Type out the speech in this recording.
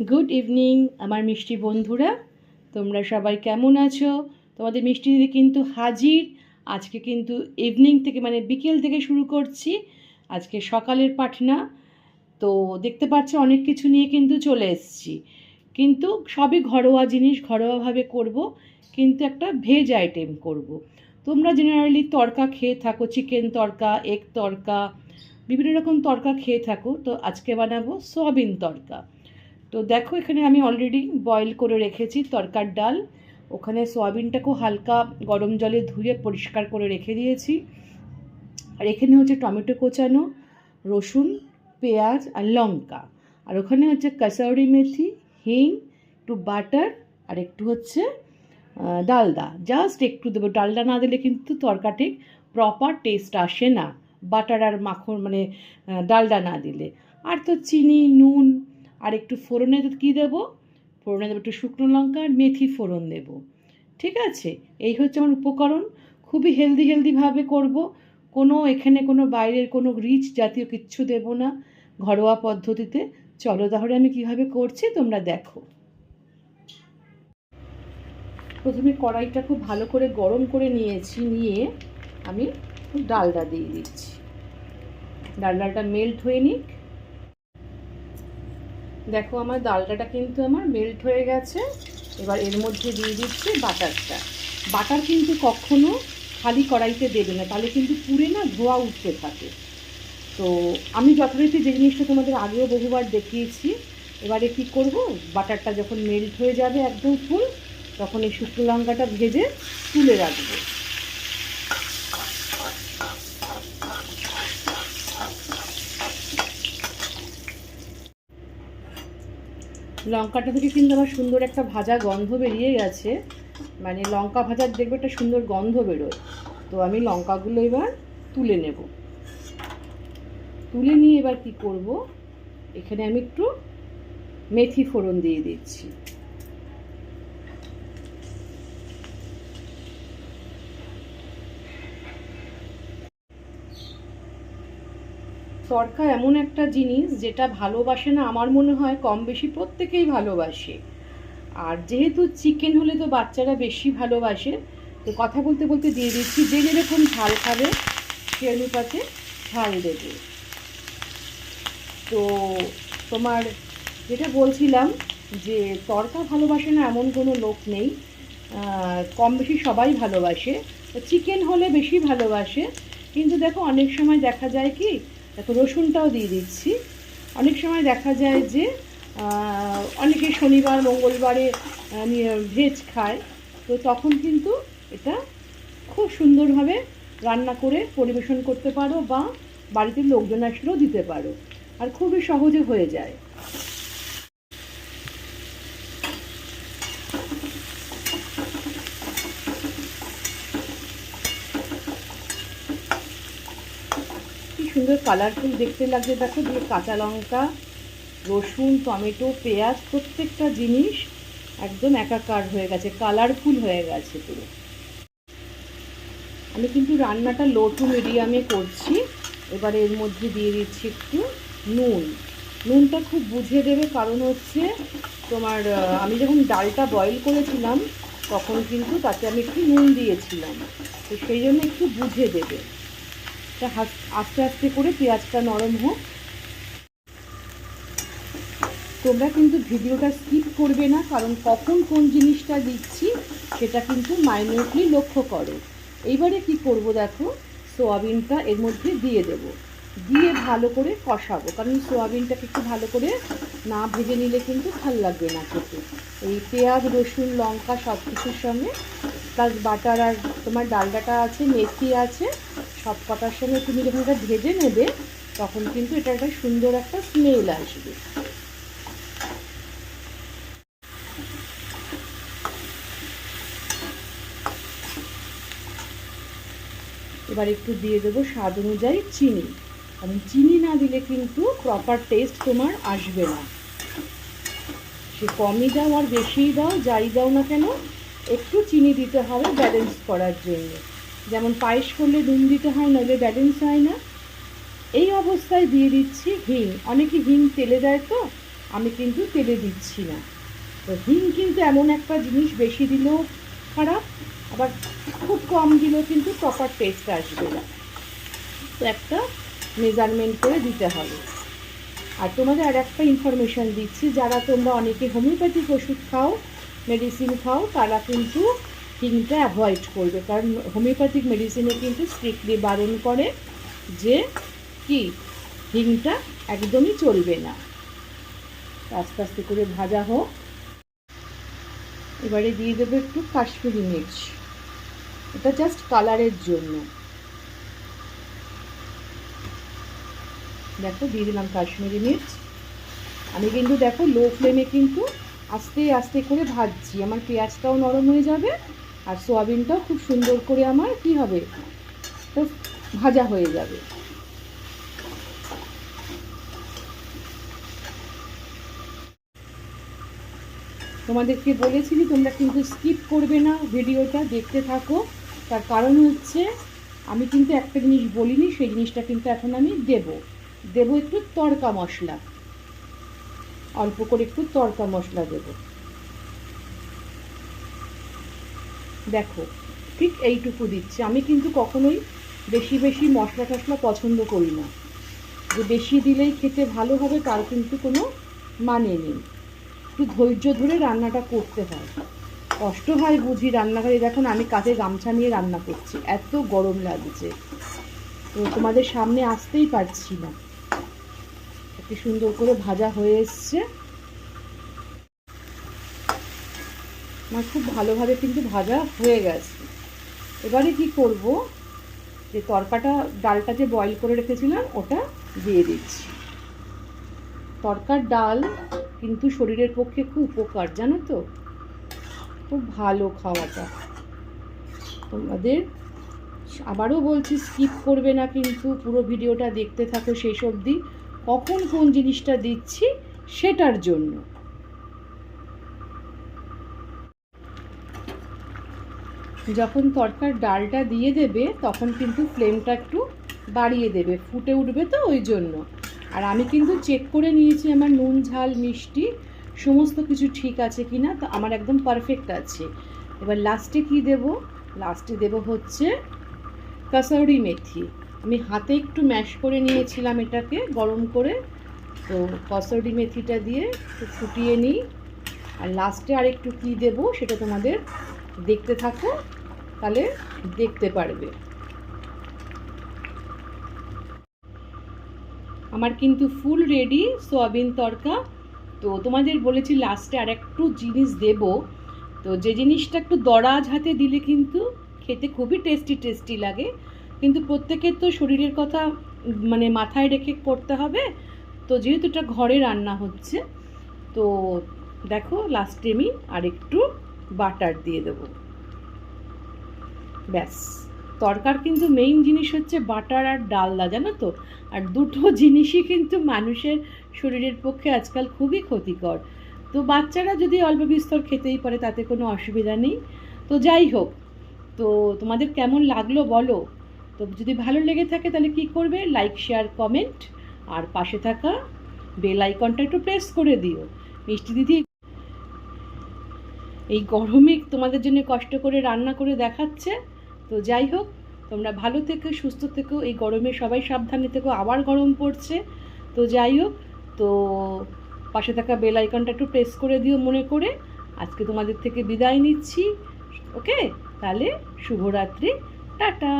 Good evening আমার মিষ্টি বন্ধুরা, তোমরা সবাই কেমন আছো? তোমাদের মিষ্টি দিদি কিন্তু হাজির। আজকে কিন্তু ইভিনিং থেকে মানে বিকেল থেকে শুরু করছি, আজকে সকালের পাঠ না। তো দেখতে পাচ্ছ অনেক কিছু নিয়ে কিন্তু চলে এসেছি, কিন্তু সবই ঘরোয়া জিনিস, ঘরোয়াভাবে করব, কিন্তু একটা ভেজ আইটেম করব। তোমরা জেনারেলি তড়কা খেয়ে থাকো, চিকেন তড়কা, এগ তড়কা, বিভিন্ন রকম তড়কা খেয়ে থাকো। তো আজকে বানাবো সয়াবিন তড়কা। তো দেখো এখানে আমি অলরেডি বয়েল করে রেখেছি তড়কার ডাল। ওখানে সয়াবিনটাকেও হালকা গরম জলে ধুয়ে পরিষ্কার করে রেখে দিয়েছি। আর এখানে হচ্ছে টমেটো কোচানো, রসুন, পেঁয়াজ আর লঙ্কা। আর ওখানে হচ্ছে কাসৌরি মেথি, হিং, একটু বাটার, আর একটু হচ্ছে ডালডা, জাস্ট একটু দেবো। ডালডা না দিলে কিন্তু তরকাটি প্রপার টেস্ট আসে না, বাটার আর মাখন মানে ডালডা না দিলে। আর তো চিনি, নুন, আর একটু ফোড়নে কী দেবো, ফোড়নে দেবো একটু শুকনো লঙ্কা আর মেথি ফোড়ন দেবো। ঠিক আছে, এই হচ্ছে আমার উপকরণ। খুবই হেলদিভাবে করব, এখানে কোনো বাইরের কোনো রিচ জাতীয় কিচ্ছু দেব না, ঘরোয়া পদ্ধতিতে। চলো তাহলে আমি কীভাবে করছি তোমরা দেখো। প্রথমে কড়াইটা খুব ভালো করে গরম করে নিয়েছি, নিয়ে আমি ডালডা দিয়ে দিচ্ছি। ডালডাটা মেল্ট হয়ে নিক। দেখো আমার ডালডাটা কিন্তু আমার মেল্ট হয়ে গেছে। এবার এর মধ্যে দিয়ে দিচ্ছি বাটারটা। বাটার কিন্তু কখনো খালি কড়াইতে দেবে না, তাহলে কিন্তু পুড়ে না ধোয়া উঠতে থাকে। তো আমি যথারীতি যে জিনিসটা তোমাদের আগেও বহুবার দেখিয়েছি। এবারে কী করব, বাটারটা যখন মেল্ট হয়ে যাবে একদম ফুল, তখন এই শুকনো লঙ্কাটা ভেজে তুলে রাখবো। লঙ্কাটা থেকে কিন্তু আমার সুন্দর একটা ভাজা গন্ধ বেরিয়ে গেছে, মানে লঙ্কা ভাজার দেখবে একটা সুন্দর গন্ধ বেরোয়। তো আমি লঙ্কাগুলো এবার তুলে নেব। তুলে নিয়ে এবার কি করব, এখানে আমি একটু মেথি ফোড়ন দিয়ে দিচ্ছি। তড়কা এমন একটা জিনিস যেটা ভালোবাসে না আমার মনে হয় কম বেশি প্রত্যেকেই ভালোবাসে। আর যেহেতু চিকেন হলে তো বাচ্চারা বেশি ভালোবাসে, তো কথা বলতে বলতে দিয়ে দিচ্ছি। যে যেরকম ঝাল খাবে সে অনুপাতে ঝাল দেবে। তো তোমার যেটা বলছিলাম যে তড়কা ভালোবাসে না এমন কোনো লোক নেই, কম বেশি সবাই ভালোবাসে। তো চিকেন হলে বেশি ভালোবাসে, কিন্তু দেখো অনেক সময় দেখা যায় কি, দেখো রসুনটাও দিয়ে দিচ্ছি। অনেক সময় দেখা যায় যে অনেকে শনিবার মঙ্গলবারে ভেজ খায়, তো তখন কিন্তু এটা খুব সুন্দরভাবে রান্না করে পরিবেশন করতে পারো, বা বাড়িতে লোকজন আসলেও দিতে পারো, আর খুবই সহজে হয়ে যায়। কি সুন্দর কালারফুল দেখতে লাগছে দেখো, দিয়ে কাঁচা লঙ্কা, রসুন, টমেটো, পেঁয়াজ প্রত্যেকটা জিনিস একদম একাকার হয়ে গেছে, কালারফুল হয়ে গেছে পুরো। আমি কিন্তু রান্নাটা লো টু মিডিয়ামে করছি। এবারে এর মধ্যে দিয়ে দিচ্ছি একটু নুন। নুনটা খুব বুঝে দেবে, কারণ হচ্ছে তোমার আমি যখন ডালটা বয়েল করেছিলাম তখন কিন্তু তাতে আমি একটু নুন দিয়েছিলাম, তো সেই জন্য একটু বুঝে দেবে। তা আস্তে আস্তে করে পেঁয়াজটা নরম হোক। তোমরা কিন্তু ভিডিওটা স্কিপ করবে না, কারণ কখন কোন জিনিসটা দিচ্ছি সেটা কিন্তু মাইনিউটলি লক্ষ্য করো। এইবারে কি করব দেখো, সোয়াবিনটা এর মধ্যে দিয়ে দেব, দিয়ে ভালো করে কষাবো, কারণ সোয়াবিনটাকে একটু ভালো করে না ভেজে নিলে কিন্তু ভাল লাগবে না খেতে। এই পেঁয়াজ, রসুন, লঙ্কা সব কিছুর সঙ্গে প্লাস বাটার আর তোমার ডালডাটা আছে, মেথি আছে, সব কটার সঙ্গে তুমি যখন এটা ভেজে নেবে তখন কিন্তু এটা একটা সুন্দর একটা স্মেল আসবে। এবার একটু দিয়ে দেবো স্বাদ অনুযায়ী চিনি, কারণ চিনি না দিলে কিন্তু প্রপার টেস্ট তোমার আসবে না। সে কমই দাও আর বেশিই দাও, যাই দাও না কেন, একটু চিনি দিতে হবে ব্যালেন্স করার জন্য। যেমন পায়েস করলে নুন দিতে হয়, নইলে ব্যালেন্স হয় না। এই অবস্থায় দিয়ে দিচ্ছি হিং। অনেকে হিং তেলে দেয়, তো আমি কিন্তু তেলে দিচ্ছি না। তো হিং কিন্তু এমন একটা জিনিস, বেশি দিলেও খারাপ, আবার খুব কম দিলেও কিন্তু প্রপার টেস্ট আসবে না। তো একটা মেজারমেন্ট করে দিতে হবে। আর তোমাদের আর একটা ইনফরমেশান দিচ্ছি, যারা তোমরা অনেকে হোমিওপ্যাথিক ওষুধ খাও, মেডিসিন খাও, তারা কিন্তু হিংটা অ্যাভয়েড করবে, কারণ হোমিওপ্যাথিক মেডিসিনে কিন্তু স্ট্রিক্টলি বারণ করে যে কি হিংটা একদমই চলবে না। আস্তে আস্তে করে ভাজা হোক। এবারে দিয়ে দেবো একটু কাশ্মীরি মির্চ, এটা জাস্ট কালারের জন্য। দেখো দিয়ে দিলাম কাশ্মীরি মির্চ। আমি কিন্তু দেখো লো ফ্লেমে কিন্তু আস্তে আস্তে করে ভাজছি, আমার পেঁয়াজটাও নরম হয়ে যাবে আর সোয়াবিনটাও খুব সুন্দর করে আমার কি হবে, ভাজা হয়ে যাবে। তোমাদেরকে বলেছি তোমরা কিন্তু স্কিপ করবে না, ভিডিওটা দেখতে থাকো। তার কারণ হচ্ছে আমি কিন্তু একটা জিনিস বলিনি, সেই জিনিসটা কিন্তু এখন আমি দেব একটু তড়কা মশলা, অল্প করে একটু তড়কা মশলা দেব। দেখো ঠিক এইটুকু দিচ্ছি। আমি কিন্তু কখনোই বেশি বেশি মশলা টশলা পছন্দ করি না, যে বেশি দিলেই খেতে ভালো হবে তার কিন্তু কোনো মানে নেই। একটু ধৈর্য ধরে রান্নাটা করতে হয়, কষ্ট হয় বুঝি রান্নাঘরে। দেখুন আমি কাঁধে গামছা নিয়ে রান্না করছি, এত গরম লাগছে, তো তোমাদের সামনে আসতেই পারছি না। একটু সুন্দর করে ভাজা হয়ে এসছে আমার, খুব ভালোভাবে কিন্তু ভাজা হয়ে গেছে। এবারে কি করব, যে তরকাটা ডালটা যে বয়েল করে রেখেছিলাম ওটা দিয়ে দিচ্ছি। তরকার ডাল কিন্তু শরীরের পক্ষে খুব উপকার, জানো তো, খুব ভালো খাওয়াটা। তোমাদের আবারও বলছি স্কিপ করবে না, কিন্তু পুরো ভিডিওটা দেখতে থাকো শেষ অবধি, কখন কোন জিনিসটা দিচ্ছি সেটার জন্য। যখন তরকার ডালটা দিয়ে দেবে তখন কিন্তু ফ্লেমটা একটু বাড়িয়ে দেবে, ফুটে উঠবে তো ওই জন্য। আর আমি কিন্তু চেক করে নিয়েছি আমার নুন ঝাল মিষ্টি সমস্ত কিছু ঠিক আছে কি না, তো আমার একদম পারফেক্ট আছে। এবার লাস্টে কি দেব, লাস্টে দেব হচ্ছে কাসৌরি মেথি। আমি হাতে একটু ম্যাশ করে নিয়েছিলাম এটাকে গরম করে, তো কাসৌরি মেথিটা দিয়ে একটু ফুটিয়ে নিই। আর লাস্টে আর একটু কী দেবো সেটা তোমাদের দেখতে থাকো, তাহলে দেখতে পারবে। আমার কিন্তু ফুল রেডি সোয়াবিন তরকা। তো তোমাদের বলেছি লাস্টে আর একটু জিনিস দেব, তো যে জিনিসটা একটু দরাজ হাতে দিলে কিন্তু খেতে খুবই টেস্টি লাগে, কিন্তু প্রত্যেকের তো শরীরের কথা মানে মাথায় রেখে করতে হবে। তো যেহেতু এটা ঘরে রান্না হচ্ছে, তো দেখো লাস্টে আমি আর একটু বাটার দিয়ে দেবো, ব্যাস। তরকার কিন্তু মেইন জিনিস হচ্ছে বাটার আর ডালদা, জানো তো। আর দুটো জিনিসই কিন্তু মানুষের শরীরের পক্ষে আজকাল খুবই ক্ষতিকর। তো বাচ্চারা যদি অল্প বিস্তর খেতেই পারে তাতে কোনো অসুবিধা নেই। তো যাই হোক, তো তোমাদের কেমন লাগলো বলো। তো যদি ভালো লেগে থাকে তাহলে কি করবে, লাইক শেয়ার কমেন্ট আর পাশে থাকা বেল আইকনটা একটু প্রেস করে দিও। মিষ্টি দিদি এই গরমে তোমাদের জন্য কষ্ট করে রান্না করে দেখাচ্ছে। তো যাই হোক, তোমরা ভালো থেকো, সুস্থ থেকো, এই গরমে সবাই সাবধানে থেকো, আবার গরম পড়ছে। তো যাই হোক, তো পাশে থাকা বেল আইকনটা একটু প্রেস করে দিও মনে করে। আজকে তোমাদের থেকে বিদায় নিচ্ছি, ওকে? তাহলে শুভরাত্রি, টাটা।